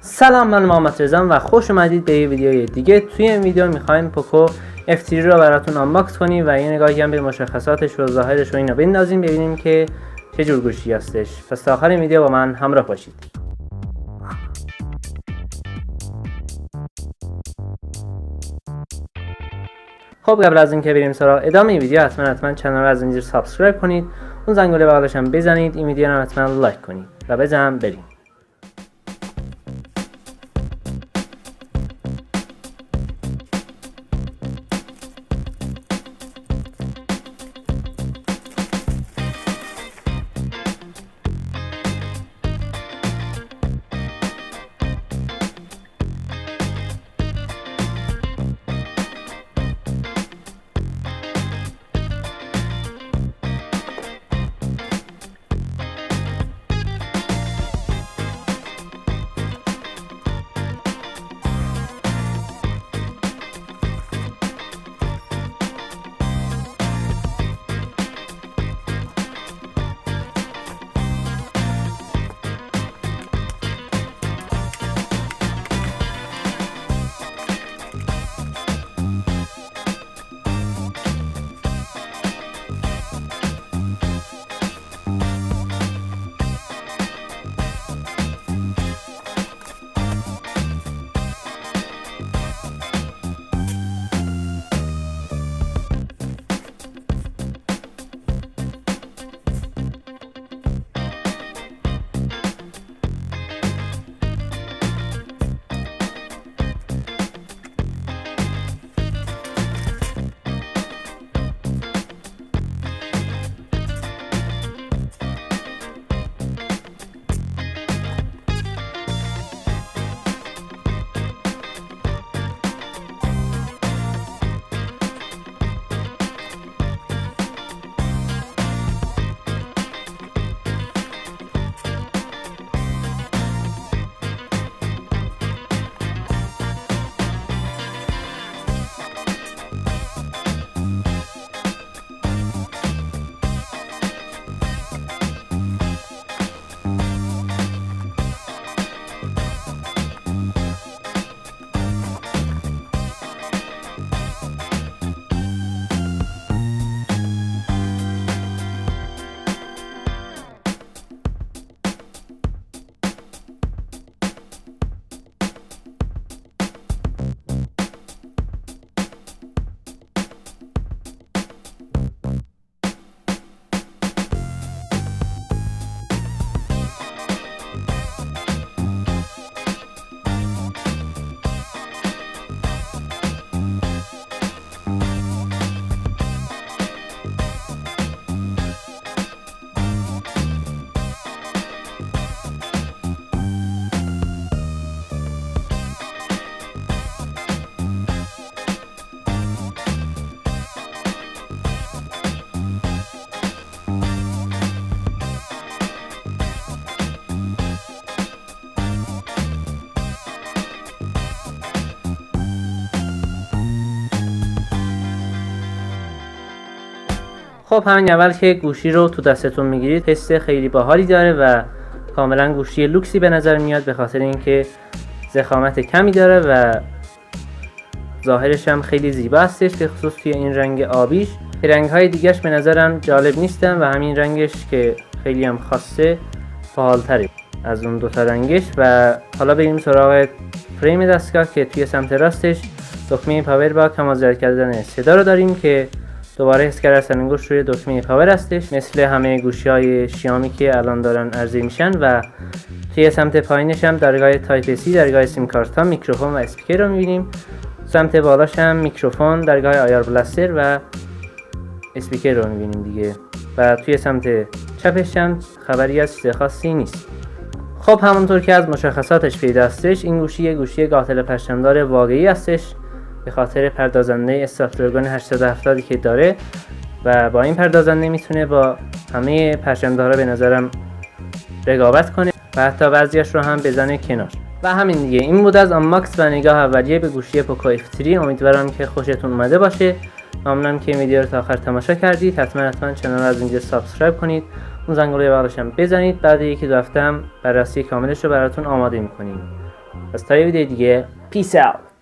سلام، من محمد و خوش اومدید به یه ویدیوی دیگه. توی این ویدیو میخوایم پوکو F3 رو براتون آنباکس کنیم و یه نگاهی هم به مشخصاتش و ظاهرش و اینا بندازیم ببینیم که چه جور گوشی هستش. پس تا آخر این ویدیو با من همراه باشید. خب قبل از اینکه بریم سراغ ادامه ویدیو حتما چنل رو از اینجا سابسکرایب کنید، اون زنگوله بغلش هم بزنید، این ویدیو رو حتما لایک کنید و بزنم بریم. خب همین اول که گوشی رو تو دستتون میگیرید حس خیلی باحالی داره و کاملا گوشی لوکسی به نظر میاد، به خاطر اینکه ضخامت کمی داره و ظاهرش هم خیلی زیبا هستش، به خصوص توی این رنگ آبیش. رنگ های دیگهش به نظرم جالب نیستن و همین رنگش که خیلی هم خاصه باحال‌تره از اون دوتا رنگش. و حالا بریم سراغ فریم دستگاه که توی سمت راستش دکمه پاور با کمال زیاد کردن صدا رو داریم که دوباره حس کردن انگشت روی دکمه پاور هستش، مثل همه گوشی‌های شیائومی که الان دارن عرضه میشن. و توی سمت پایینش هم درگاه تایپ سی، درگاه سیم کارت ها، میکروفون و اسپیکر رو می‌بینیم. سمت بالاش هم میکروفون، درگاه آیار بلاستر و اسپیکر رو می‌بینیم دیگه. و توی سمت چپش هم خبری از چیز خاصی نیست. خب همونطور که از مشخصاتش پیدا هستش، این گوشی یه گوشی قاتل پرچمدار واقعی هستش به خاطر پردازنده اسنپدراگون 870 که داره و با این پردازنده میتونه با همه پرچمدارا به نظرم رقابت کنه و حتی بعضیش رو هم بزنه کنار. و همین دیگه، این بود از آنباکس و نگاه اولیه به گوشی پوکو F3. امیدوارم که خوشتون اومده باشه. ممنونم که ویدیو رو تا آخر تماشا کردید. حتما چنل رو از اینجا سابسکرایب کنید، اون زنگوله بغلش هم بزنید. بعد یکی دو هفته هم بررسی کاملش رو براتون آماده میکنیم. پس تا یه ویدیو دیگه پیس اوت.